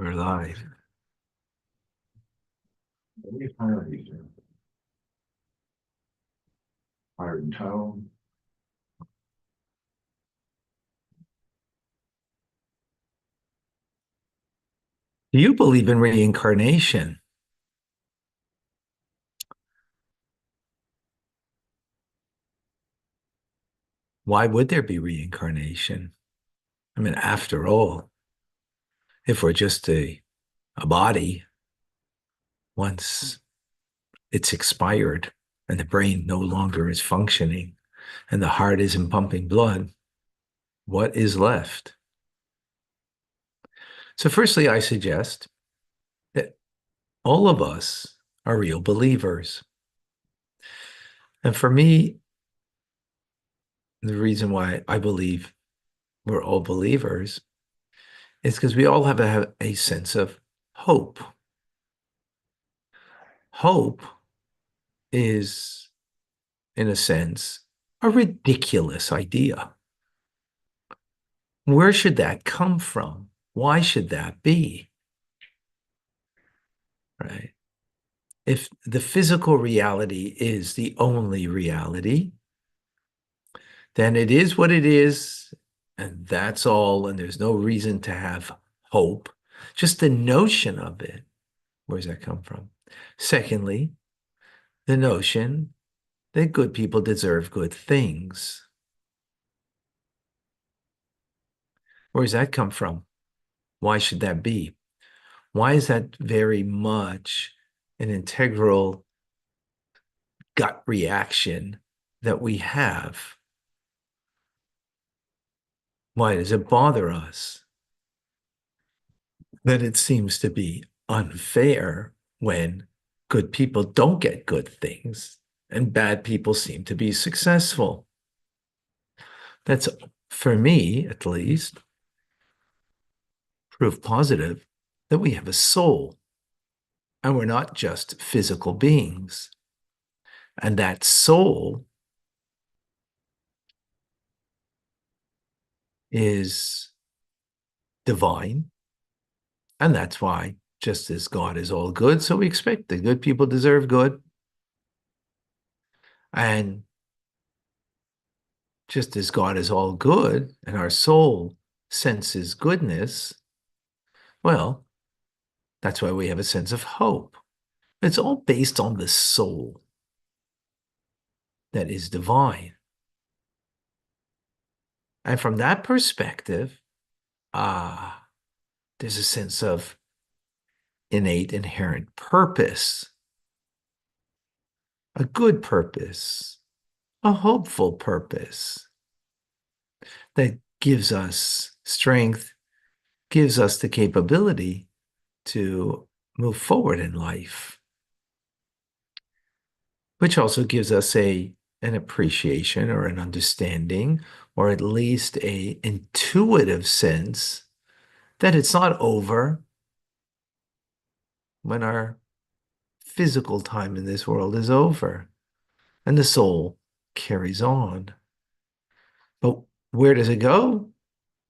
We're live. Higher tone. Do you believe in reincarnation? Why would there be reincarnation? I mean, after all, if we're just a body, once it's expired and the brain no longer is functioning and the heart isn't pumping blood, what is left? So, firstly, I suggest that all of us are real believers. And for me, the reason why I believe we're all believers is because we all have a sense of hope. Hope is, in a sense, a ridiculous idea. Where should that come from? Why should that be? Right? If the physical reality is the only reality, then it is what it is, and that's all, and there's no reason to have hope. Just the notion of it, where does that come from? Secondly, the notion that good people deserve good things. Where does that come from? Why should that be? Why is that very much an integral gut reaction that we have? Why does it bother us that it seems to be unfair when good people don't get good things and bad people seem to be successful? That's, for me at least, proof positive that we have a soul and we're not just physical beings. And that soul is divine. And that's why, just as God is all good, so we expect that good people deserve good. And just as God is all good and our soul senses goodness, well, that's why we have a sense of hope. It's all based on the soul that is divine. And from that perspective, there's a sense of innate, inherent purpose, a good purpose, a hopeful purpose that gives us strength, gives us the capability to move forward in life, which also gives us an appreciation or an understanding, or at least a intuitive sense that it's not over when our physical time in this world is over and the soul carries on. But where does it go?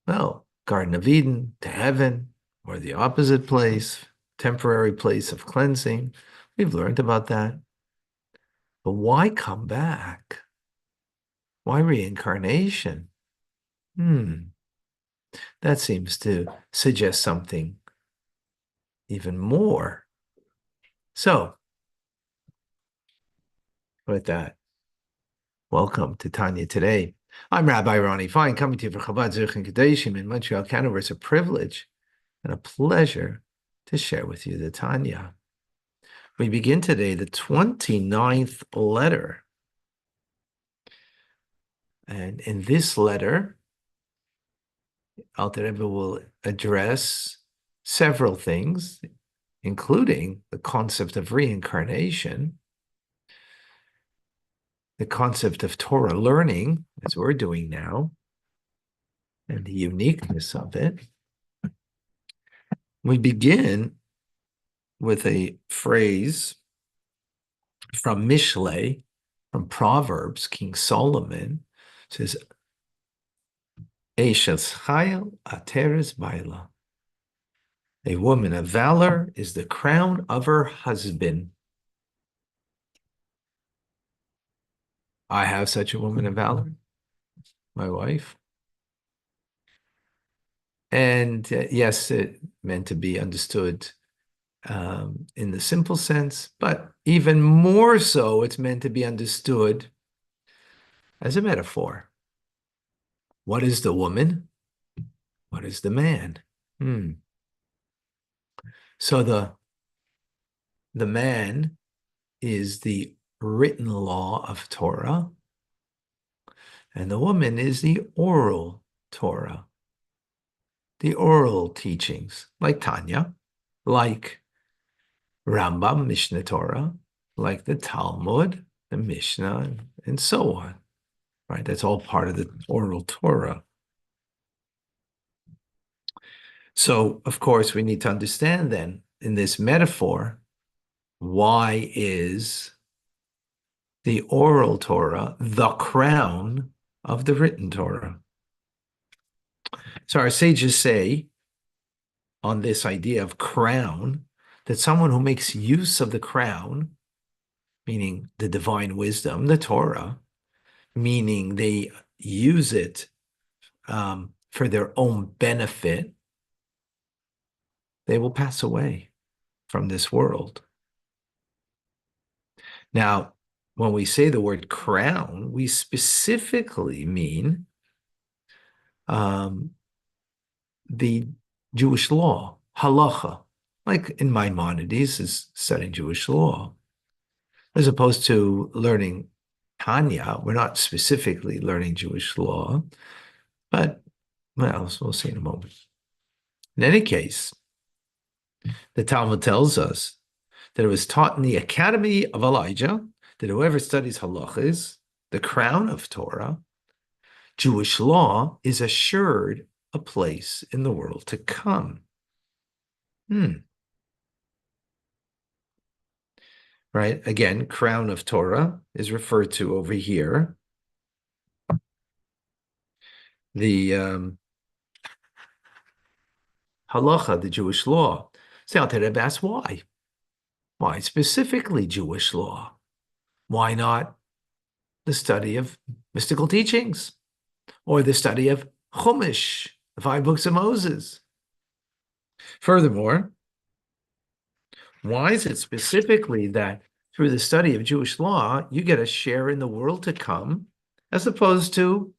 Well, Garden of Eden, to heaven, or the opposite place, temporary place of cleansing. We've learned about that. But why come back? Why reincarnation? That seems to suggest something even more. So, with that, welcome to Tanya Today. I'm Rabbi Ronnie Fine, coming to you from Chabad Zurich and Kadeshim in Montreal, Canada. It's a privilege and a pleasure to share with you the Tanya. We begin today the 29th letter. And in this letter, Alter Rebbe will address several things, including the concept of reincarnation, the concept of Torah learning, as we're doing now, and the uniqueness of it. We begin with a phrase from Mishlei, from Proverbs. King Solomon says, Eishas Chayil Ateres Baila. A woman of valor is the crown of her husband. I have such a woman of valor, my wife. And yes, it meant to be understood in the simple sense, but even more so, it's meant to be understood as a metaphor. What is the woman? What is the man? So the man is the written law of Torah, and the woman is the oral Torah, the oral teachings, like Tanya, like Rambam, Mishnah Torah, like the Talmud, the Mishnah, and so on. Right? That's all part of the oral Torah. So, of course, we need to understand then in this metaphor, why is the oral Torah the crown of the written Torah? So our sages say on this idea of crown that someone who makes use of the crown, meaning the divine wisdom, the Torah, meaning they use it for their own benefit, they will pass away from this world. Now, when we say the word crown, we specifically mean the Jewish law, halacha, like in Maimonides is studying Jewish law, as opposed to learning Tanya. We're not specifically learning Jewish law, but well, we'll see in a moment. In any case, the Talmud tells us that it was taught in the Academy of Elijah that whoever studies halachas, the crown of Torah, Jewish law, is assured a place in the world to come. Right? Again, crown of Torah is referred to over here. The halacha, the Jewish law. So Al Tereb asks why? Why specifically Jewish law? Why not the study of mystical teachings or the study of Chumash, the 5 books of Moses? Furthermore, why is it specifically that through the study of Jewish law, you get a share in the world to come, as opposed to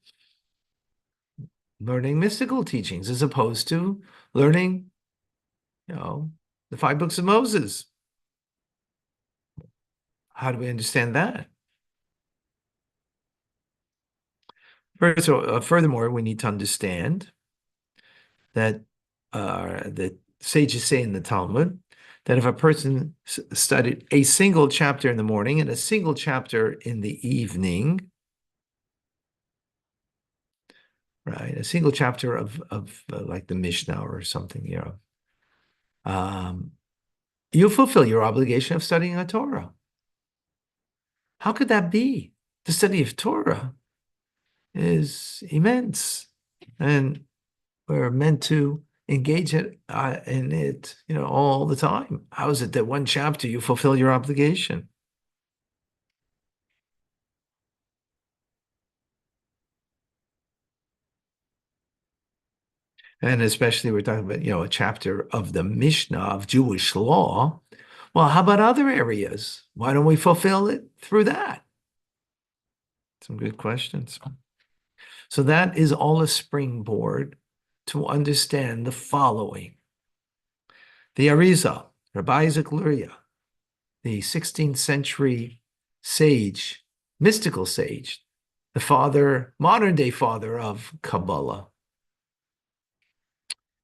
learning mystical teachings, as opposed to learning, the 5 books of Moses? How do we understand that? Furthermore, we need to understand that the sages say in the Talmud that if a person studied a single chapter in the morning and a single chapter in the evening, right, a single chapter of like the Mishnah or something, you fulfill your obligation of studying a Torah. How could that be? The study of Torah is immense, and we're meant to engage in it, all the time. How is it that one chapter you fulfill your obligation? And especially we're talking about, a chapter of the Mishnah of Jewish law. Well, how about other areas? Why don't we fulfill it through that? Some good questions. So that is all a springboard to understand the following. The Arizal, Rabbi Isaac Luria, the 16th century sage, mystical sage, the father, modern day father of Kabbalah.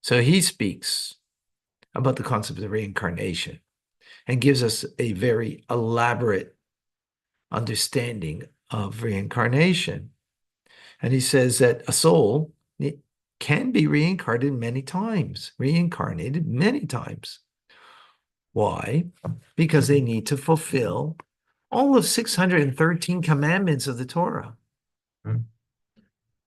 So he speaks about the concept of reincarnation and gives us a very elaborate understanding of reincarnation. And he says that a soul can be reincarnated many times. Why? Because they need to fulfill all of 613 commandments of the Torah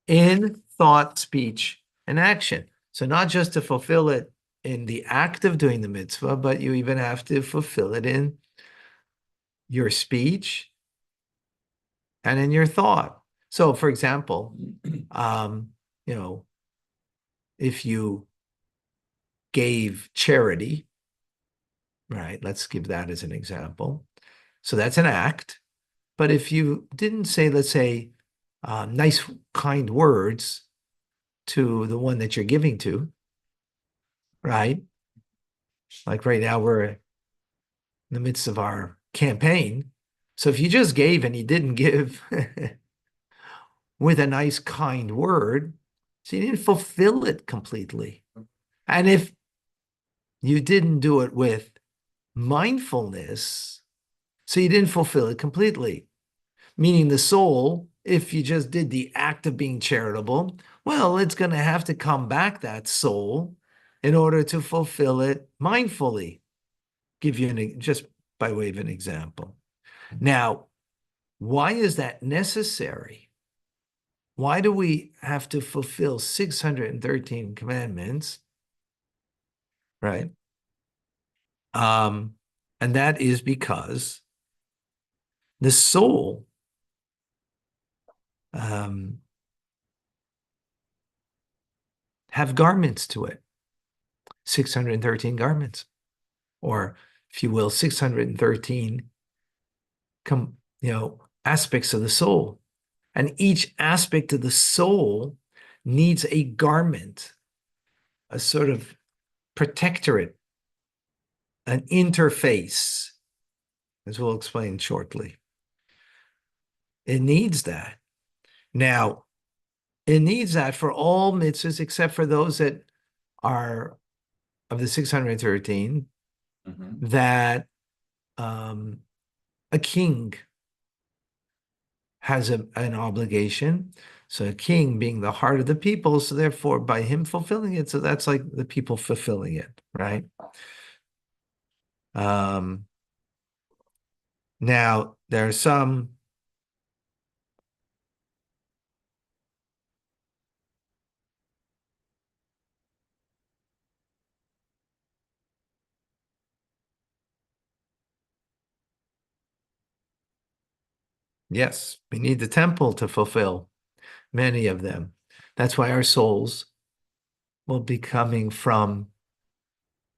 in thought, speech, and action. So not just to fulfill it in the act of doing the mitzvah, but you even have to fulfill it in your speech and in your thought. So, for example, um, you know, if you gave charity, right? Let's give that as an example. So that's an act. But if you didn't say, let's say, nice, kind words to the one that you're giving to, right? Like right now, we're in the midst of our campaign. So if you just gave and you didn't give with a nice, kind word, so you didn't fulfill it completely. And if you didn't do it with mindfulness, so you didn't fulfill it completely. Meaning the soul, if you just did the act of being charitable, well, it's going to have to come back, that soul, in order to fulfill it mindfully. Give you just by way of an example. Now, why is that necessary? Why do we have to fulfill 613 commandments? Right. And that is because the soul have garments to it, 613 garments, or if you will, 613 aspects of the soul. And each aspect of the soul needs a garment, a sort of protectorate, an interface, as we'll explain shortly. It needs that. Now, it needs that for all mitzvahs except for those that are of the 613 that a king has an obligation. So a king being the heart of the people, so therefore by him fulfilling it, so that's like the people fulfilling it, right? Now, there are some yes, we need the temple to fulfill many of them. That's why our souls will be coming from,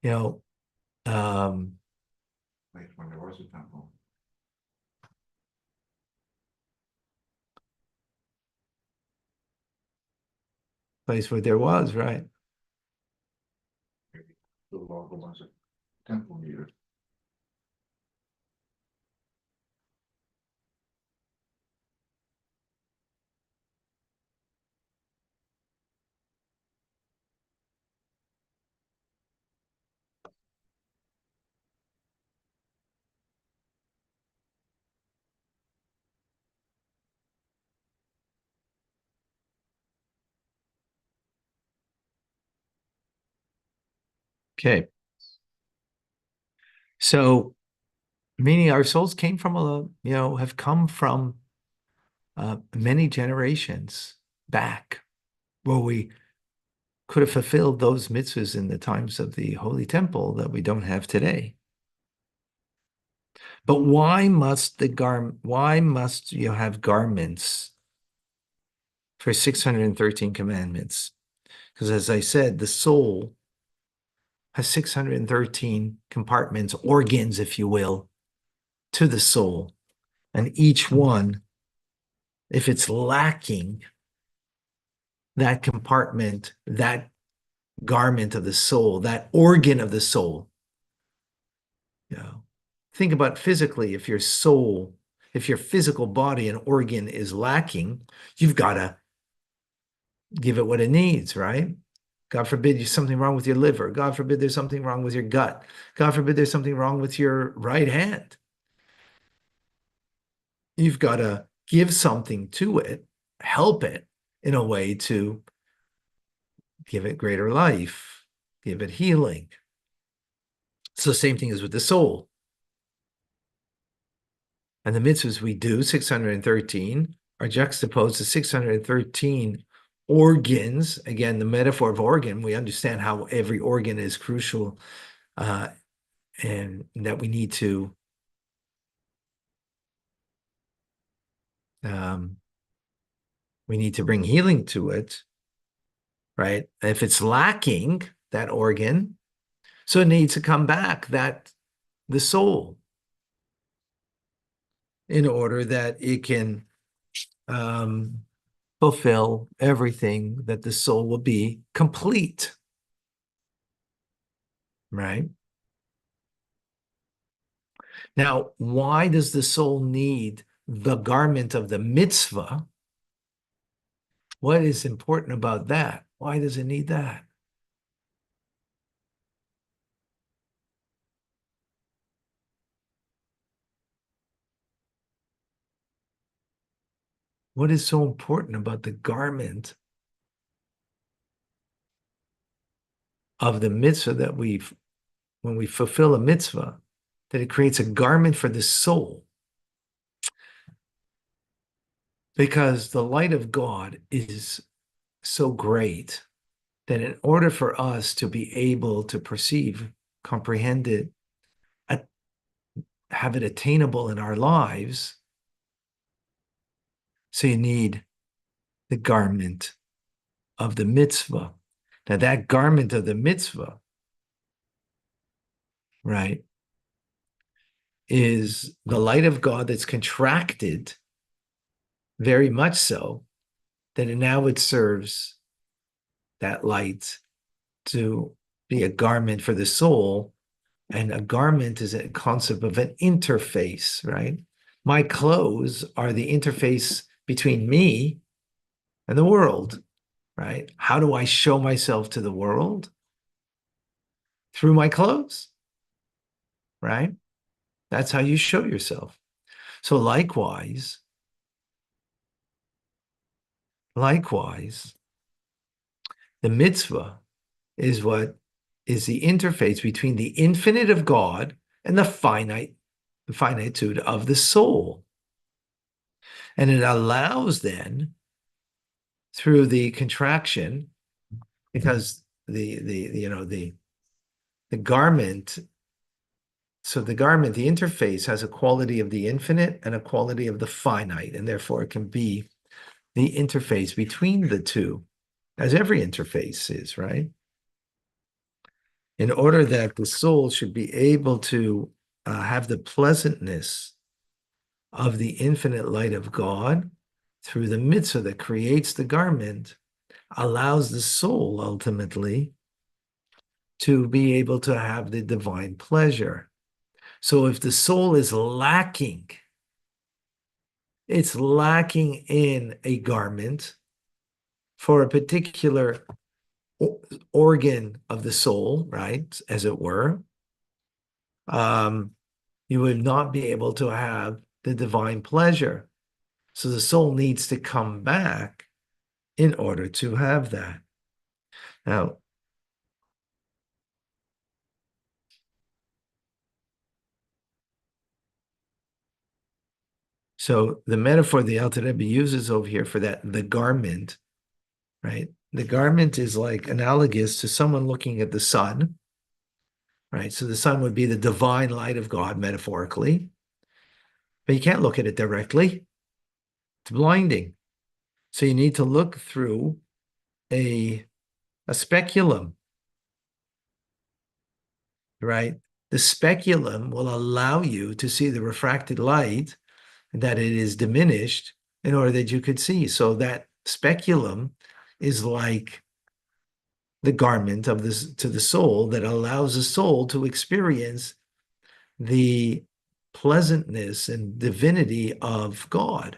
Like when there was a temple. place where there was, right? The local was a temple needed. Okay. So, meaning our souls came from have come from many generations back, where we could have fulfilled those mitzvahs in the times of the Holy Temple that we don't have today. But why must you have garments for 613 commandments? Because as I said, the soul has 613 compartments, organs, if you will, to the soul. And each one, if it's lacking that compartment, that garment of the soul, that organ of the soul, think about physically, if your soul, if your physical body and organ is lacking, you've got to give it what it needs, right? God forbid there's something wrong with your liver. God forbid there's something wrong with your gut. God forbid there's something wrong with your right hand. You've got to give something to it, help it in a way to give it greater life, give it healing. So the same thing is with the soul. And the mitzvahs we do, 613, are juxtaposed to 613 organs, again, the metaphor of organ, we understand how every organ is crucial, uh, and that um, we need to bring healing to it, right? If it's lacking, that organ, so it needs to come back, that the soul, in order that it can um, fulfill everything, that the soul will be complete, right? Now, why does the soul need the garment of the mitzvah? What is important about that? Why does it need that? What is so important about the garment of the mitzvah, that when we fulfill a mitzvah, that it creates a garment for the soul? Because the light of God is so great that in order for us to be able to perceive, comprehend it, have it attainable in our lives, so you need the garment of the mitzvah. Now, that garment of the mitzvah, right, is the light of God that's contracted very much so that now it serves that light to be a garment for the soul. And a garment is a concept of an interface, right? My clothes are the interface between me and the world, right? How do I show myself to the world? Through my clothes, right? That's how you show yourself. So likewise, the mitzvah is what is the interface between the infinite of God and the finitude of the soul. And it allows then, through the contraction, because the garment, so the garment, the interface, has a quality of the infinite and a quality of the finite, and therefore it can be the interface between the two, as every interface is, right? In order that the soul should be able to have the pleasantness of the infinite light of God through the mitzvah that creates the garment, allows the soul ultimately to be able to have the divine pleasure. So if the soul is lacking, it's lacking in a garment for a particular organ of the soul, right, as it were, you would not be able to have the divine pleasure. So the soul needs to come back in order to have that. Now, so the metaphor the Alter Rebbe uses over here for that, the garment, right? The garment is like analogous to someone looking at the sun, right? So the sun would be the divine light of God, metaphorically, but you can't look at it directly. It's blinding. So you need to look through a speculum, right? The speculum will allow you to see the refracted light, that it is diminished in order that you could see. So that speculum is like the garment of this to the soul that allows the soul to experience the pleasantness and divinity of God.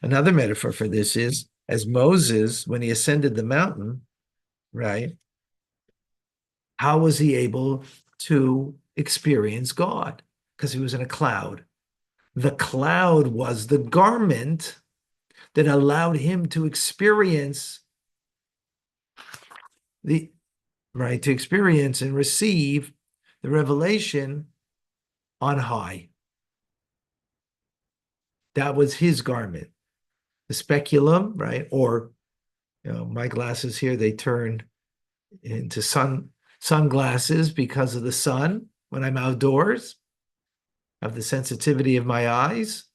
Another metaphor for this is, as Moses, when he ascended the mountain, right? How was he able to experience God? Because he was in a cloud. The cloud was the garment that allowed him to experience the right, to experience and receive the revelation on high. That was his garment. the speculum, right? Or my glasses here, they turn into sunglasses because of the sun when I'm outdoors, of the sensitivity of my eyes.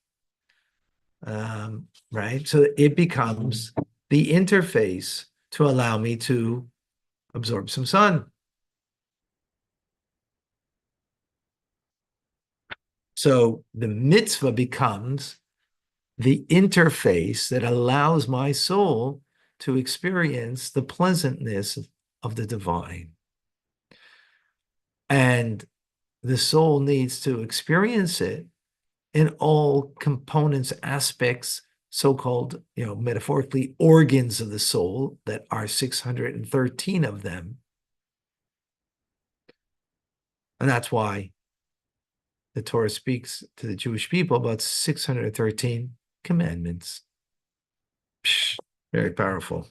Right? So it becomes the interface to allow me to absorb some sun. So the mitzvah becomes the interface that allows my soul to experience the pleasantness of the divine. And the soul needs to experience it in all components, aspects, so-called, metaphorically, organs of the soul that are 613 of them. And that's why the Torah speaks to the Jewish people about 613 commandments. Psh, very powerful.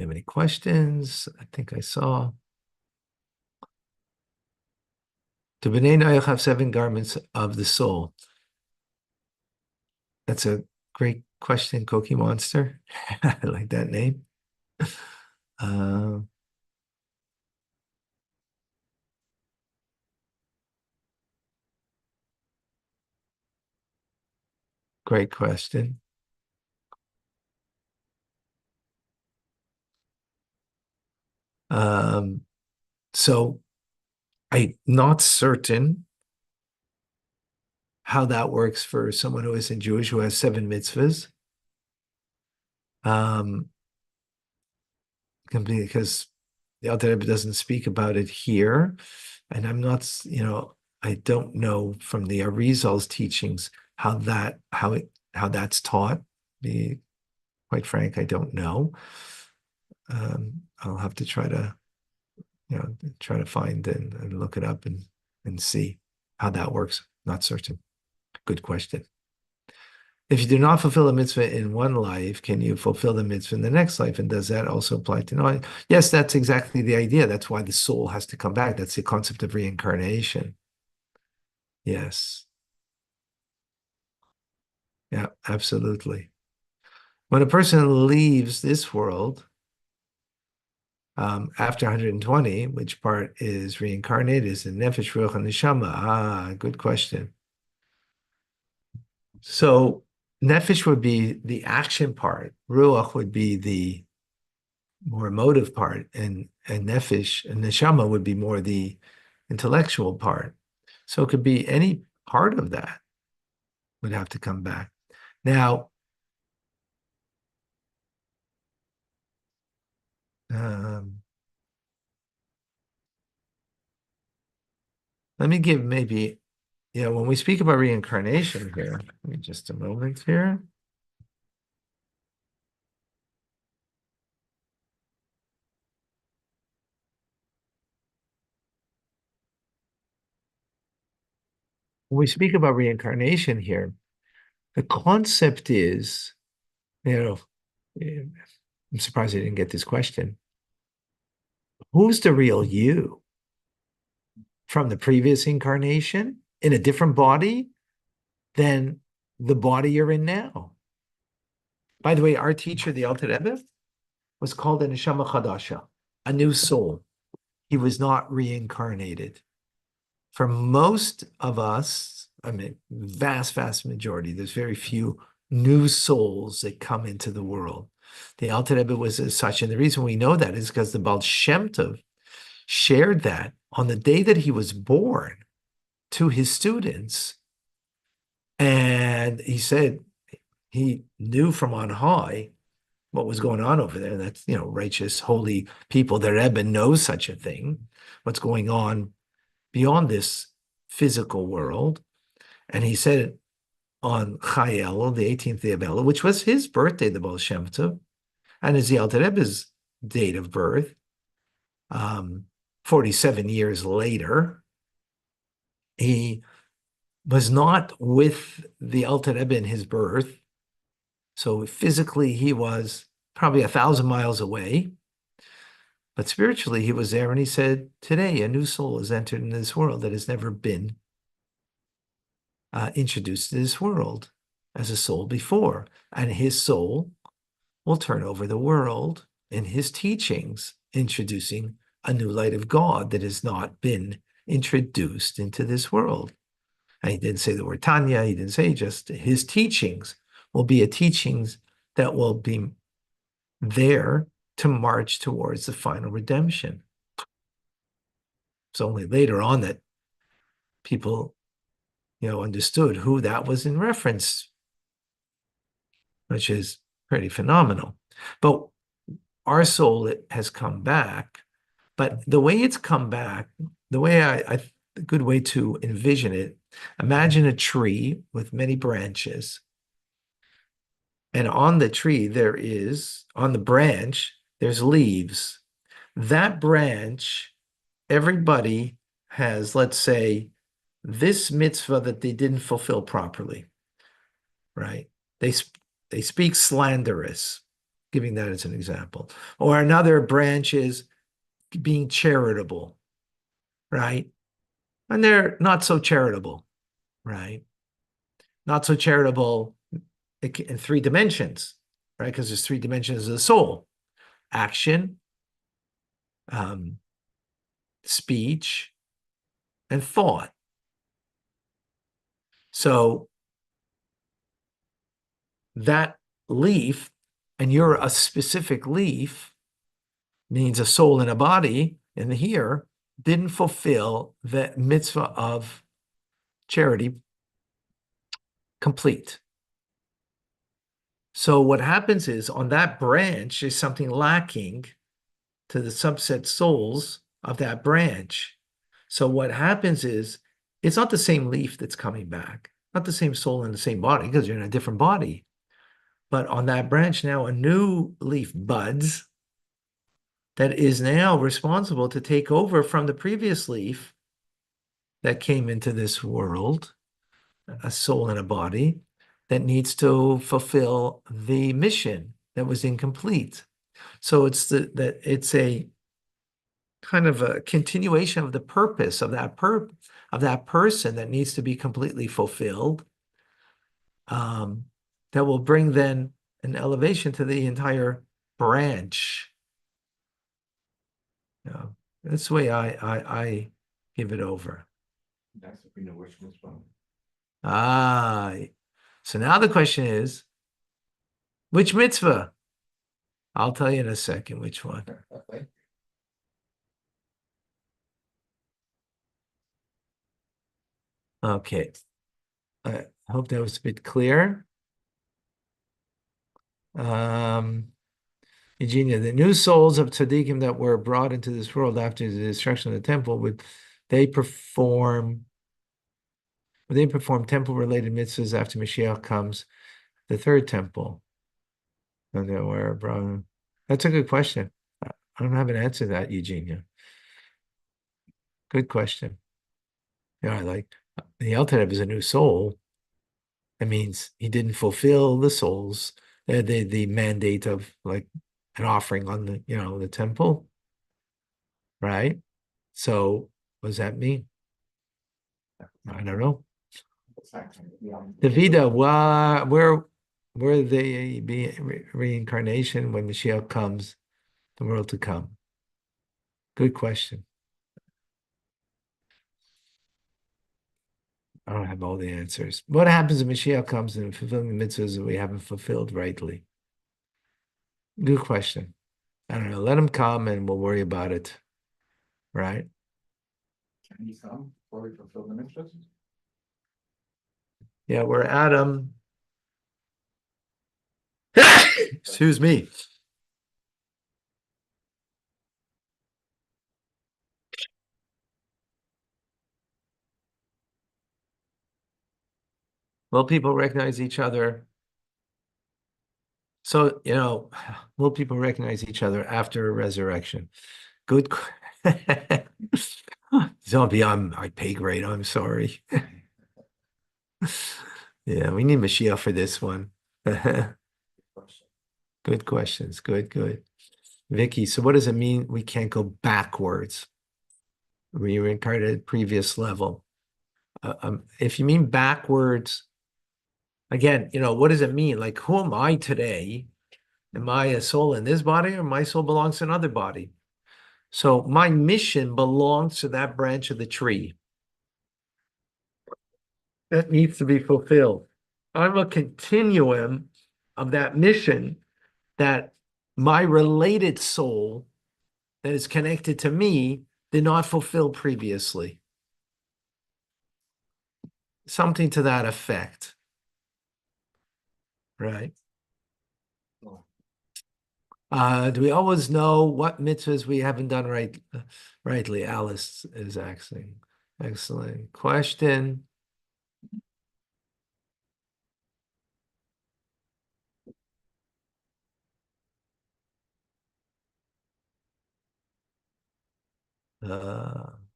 Have any questions? I think I saw. Do B'nai Noach have 7 garments of the soul? That's a great question, Cookie Monster. I like that name. Uh, Great question. So I'm not certain how that works for someone who isn't Jewish who has 7 mitzvahs. Because the Alter Rebbe doesn't speak about it here, and I'm not, I don't know from the Arizal's teachings how that's taught. Be quite frank, I don't know. I'll have to try to find and look it up and see how that works. Not certain. Good question. If you do not fulfill a mitzvah in one life, can you fulfill the mitzvah in the next life? And does that also apply to no? Yes, that's exactly the idea. That's why the soul has to come back. That's the concept of reincarnation. Yes. Yeah, absolutely. When a person leaves this world after 120, which part is reincarnated? Is the nefesh, ruach, and neshama? Ah, good question. So nefesh would be the action part. Ruach would be the more emotive part, and nefesh and neshama would be more the intellectual part. So it could be any part of that would have to come back. Now, let me give maybe, when we speak about reincarnation here, give me just a moment here. When we speak about reincarnation here, the concept is, I'm surprised I didn't get this question. Who's the real you from the previous incarnation in a different body than the body you're in now? By the way, our teacher, the Alter Rebbe, was called a neshama chadasha, a new soul. He was not reincarnated. For most of us, I mean, vast majority, there's very few new souls that come into the world. The Alter Rebbe was as such, and the reason we know that is because the Baal Shem Tov shared that on the day that he was born to his students, and he said he knew from on high what was going on over there. That's, righteous, holy people. The Rebbe knows such a thing, what's going on beyond this physical world. And he said it on Chai Elul, the 18th day of Elul, which was his birthday, the Baal Shem Tov, and is the Alter Rebbe's date of birth, 47 years later. He was not with the Alter Rebbe in his birth, so physically he was probably 1,000 miles away, but spiritually he was there, and he said, today a new soul has entered into this world that has never been introduced to this world. as a soul before, and his soul will turn over the world in his teachings, introducing a new light of God that has not been introduced into this world. And he didn't say the word Tanya, he didn't say, just his teachings will be a teachings that will be there to march towards the final redemption. It's only later on that people, understood who that was in reference, which is pretty phenomenal. But our soul has come back, but the way it's come back, the way a good way to envision it, imagine a tree with many branches. And on the tree, on the branch, there's leaves. That branch, everybody has, let's say, this mitzvah that they didn't fulfill properly, right? They, they speak slanderous, giving that as an example. Or another branch is being charitable, right? And they're not so charitable, right? Not so charitable in three dimensions, right? Because there's three dimensions of the soul: action, um, speech, and thought. So that leaf, and you're a specific leaf, means a soul and a body, and here didn't fulfill the mitzvah of charity complete. So what happens is on that branch is something lacking to the subset souls of that branch. So what happens is it's not the same leaf that's coming back, not the same soul in the same body because you're in a different body. But on that branch now, a new leaf buds that is now responsible to take over from the previous leaf that came into this world, a soul and a body, that needs to fulfill the mission that was incomplete. So it's a kind of a continuation of the purpose of that person that needs to be completely fulfilled. That will bring then an elevation to the entire branch. That's the way I give it over. That's if we know which one's wrong. Ah, so now the question is, which mitzvah? I'll tell you in a second which one. Okay. I hope that was a bit clear. Eugenia, the new souls of tzaddikim that were brought into this world after the destruction of the temple, would they perform temple-related mitzvahs after Mashiach comes, the third temple? And they were brought. That's a good question. I don't have an answer to that, Eugenia. Good question. Yeah, like the Alter is a new soul. That means he didn't fulfill the souls, the mandate of like an offering on the temple, right? So what does that mean? I don't know. The Vida, where they be reincarnation when Mashiach comes, the world to come? Good question. I don't have all the answers. What happens if Mashiach comes and fulfilling the mitzvahs that we haven't fulfilled rightly? Good question. I don't know. Let him come and we'll worry about it. Right? Can he come before we fulfill the mitzvahs? Yeah, we're Adam. Excuse me. Will people recognize each other? So, will people recognize each other after a resurrection? Good. Don't be on my pay grade. I'm sorry. Yeah, we need Mashiach for this one. Good questions. Good. Vicky, so what does it mean we can't go backwards? We reincarnated previous level. If you mean backwards Again, what does it mean? Like, who am I today? Am I a soul in this body, or my soul belongs to another body? So my mission belongs to that branch of the tree that needs to be fulfilled. I'm a continuum of that mission that my related soul that is connected to me did not fulfill previously. Something to that effect, right? Do we always know what mitzvahs we haven't done rightly? Alice is asking. Excellent question.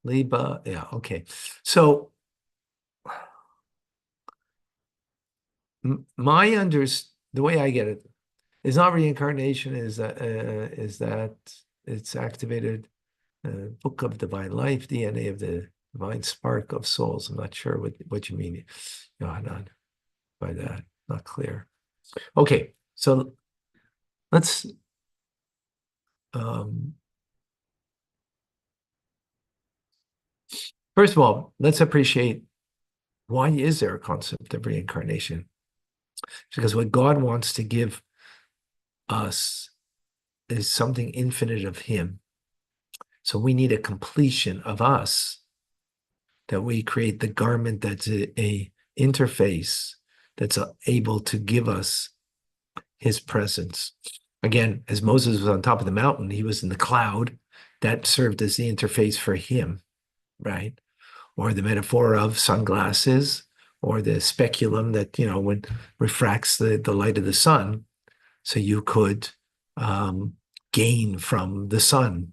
Liba, yeah, okay. So the way I get it is not reincarnation, is that it's activated book of divine life, DNA of the divine spark of souls. I'm not sure what you mean, Yohanan, by that. Not clear. Okay, so let's um, first of all, let's appreciate why is there a concept of reincarnation? Because what God wants to give us is something infinite of Him. So we need a completion of us that we create the garment that's a interface that's able to give us His presence. Again, as Moses was on top of the mountain, he was in the cloud. That served as the interface for him, right? Or the metaphor of sunglasses, or the speculum that, when refracts the light of the sun, so you could um, gain from the sun,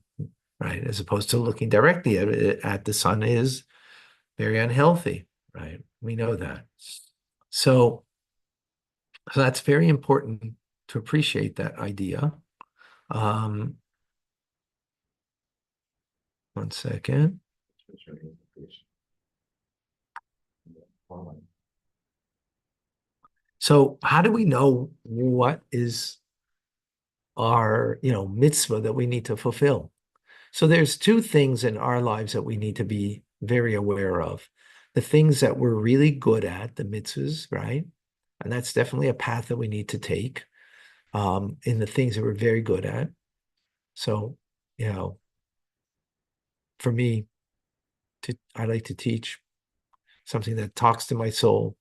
right? As opposed to looking directly at the sun is very unhealthy, right? We know that. So that's very important to appreciate that idea. Um, One second. So how do we know what is our, mitzvah that we need to fulfill? So there's two things in our lives that we need to be very aware of. The things that we're really good at, the mitzvahs, right? And that's definitely a path that we need to take in the things that we're very good at. So, for me, I like to teach something that talks to my soul,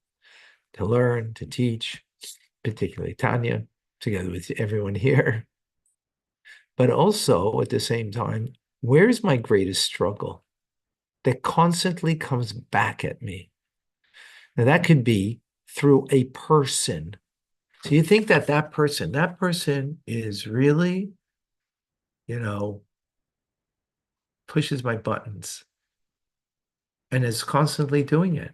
to learn, to teach, particularly Tanya, together with everyone here. But also at the same time, where's my greatest struggle that constantly comes back at me? Now, that could be through a person. So you think that person is really, you know, pushes my buttons and is constantly doing it.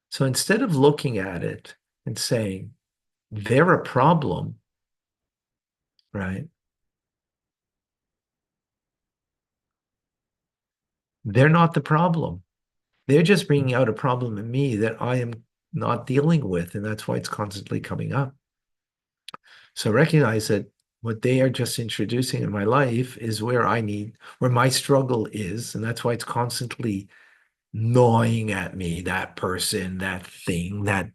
So instead of looking at it and saying, they're a problem, right? They're not the problem. They're just bringing out a problem in me that I am not dealing with. And that's why it's constantly coming up. So recognize that what they are just introducing in my life is where my struggle is. And that's why it's constantly gnawing at me, that person, that thing, that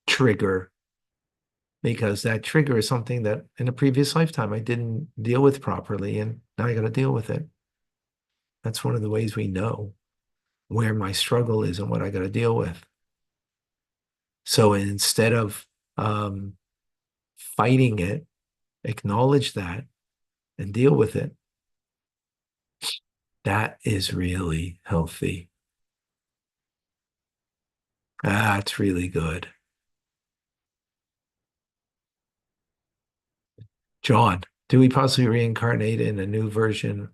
trigger, because that trigger is something that in a previous lifetime I didn't deal with properly. And now I got to deal with it. That's one of the ways we know where my struggle is and what I got to deal with. So instead of um, fighting it, acknowledge that and deal with it. That is really healthy. That's really good. John, do we possibly reincarnate in a new version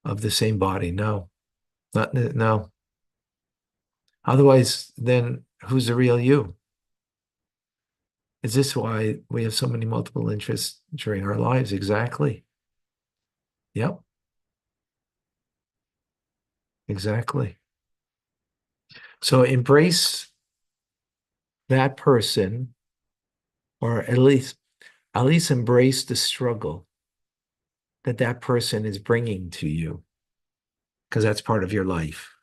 of the same body? No, no. Otherwise, then who's the real you? Is this why we have so many multiple interests during our lives? Exactly. Yep, exactly. So embrace that person, or at least embrace the struggle that that person is bringing to you, because that's part of your life.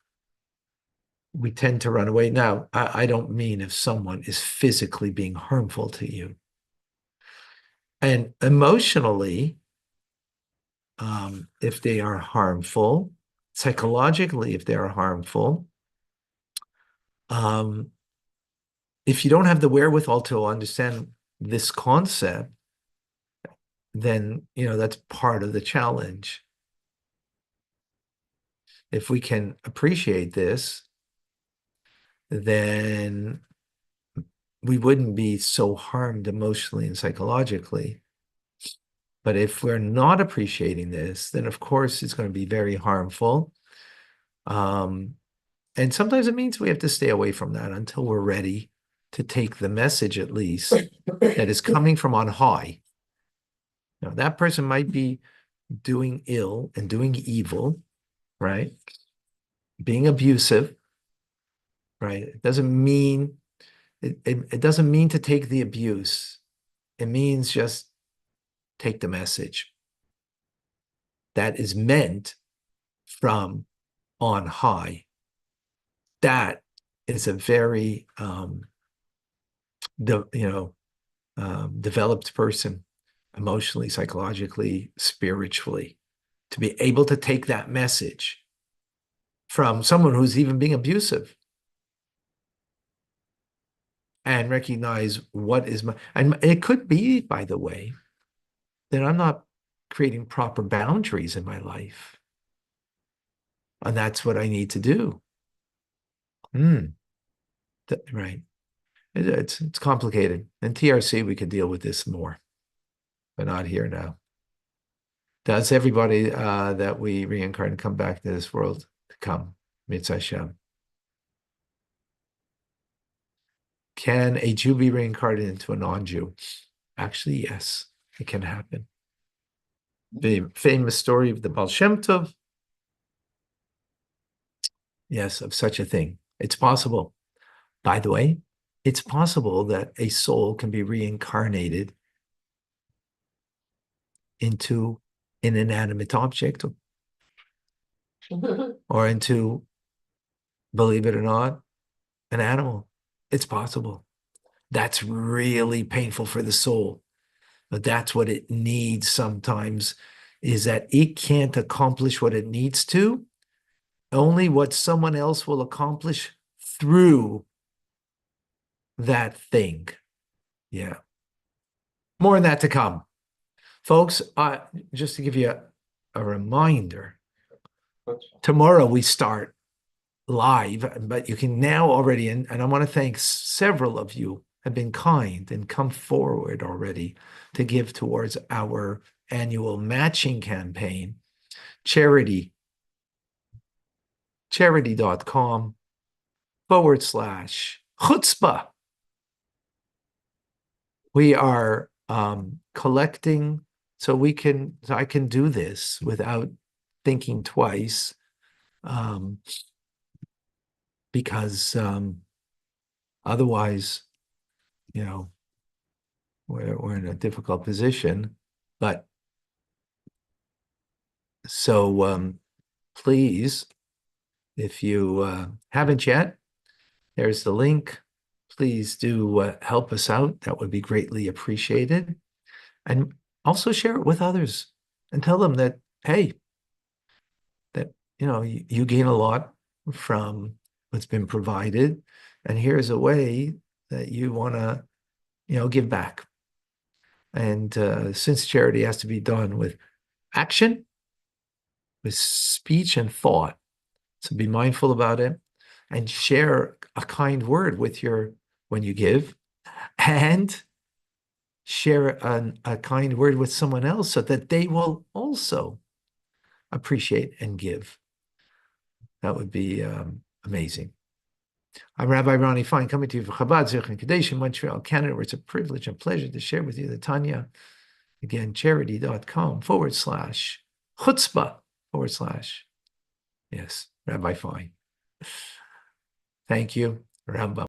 We tend to run away. Now, I don't mean if someone is physically being harmful to you. And emotionally, if they are harmful, psychologically, if they are harmful, um, if you don't have the wherewithal to understand this concept, then that's part of the challenge. If we can appreciate this, then we wouldn't be so harmed emotionally and psychologically. But if we're not appreciating this, then of course it's going to be very harmful. Um, and sometimes it means we have to stay away from that until we're ready to take the message, at least, that is coming from on high. Now, that person might be doing ill and doing evil, right? Being abusive, right? It doesn't mean to take the abuse. It means just take the message that is meant from on high. That is a very developed person, emotionally, psychologically, spiritually, to be able to take that message from someone who's even being abusive and recognize what is my, and it could be, by the way, that I'm not creating proper boundaries in my life. And that's what I need to do. Right. It's complicated. In TRC, we could deal with this more, but not here now. Does everybody that we reincarnate come back to this world to come? Mitzvah Hashem. Can a Jew be reincarnated into a non-Jew? Actually, yes, it can happen. The famous story of the Baal Shem Tov. Yes, of such a thing. It's possible. By the way, it's possible that a soul can be reincarnated into an inanimate object or into, believe it or not, an animal. It's possible. That's really painful for the soul. But that's what it needs sometimes, is that it can't accomplish what it needs to, only what someone else will accomplish through that thing. Yeah. More on that to come. Folks, just to give you a reminder, tomorrow we start live, but you can now already, and I want to thank several of you have been kind and come forward already to give towards our annual matching campaign, charity.com/chutzpah. We are collecting so I can do this without thinking twice, because otherwise, we're in a difficult position. But so please, if you haven't yet, there's the link. Please do help us out. That would be greatly appreciated. And also share it with others and tell them that, hey, that you gain a lot from what's been provided, and here's a way that you want to give back. And since charity has to be done with action, with speech and thought, so be mindful about it and share a kind word when you give, and share a kind word with someone else so that they will also appreciate and give. That would be amazing. I'm Rabbi Ronnie Fine, coming to you from Chabad Zurich and Kadesh in Montreal, Canada, where it's a privilege and pleasure to share with you the Tanya. Again, charity.com/chutzpah/ Yes, Rabbi Fine. Thank you. Rambam.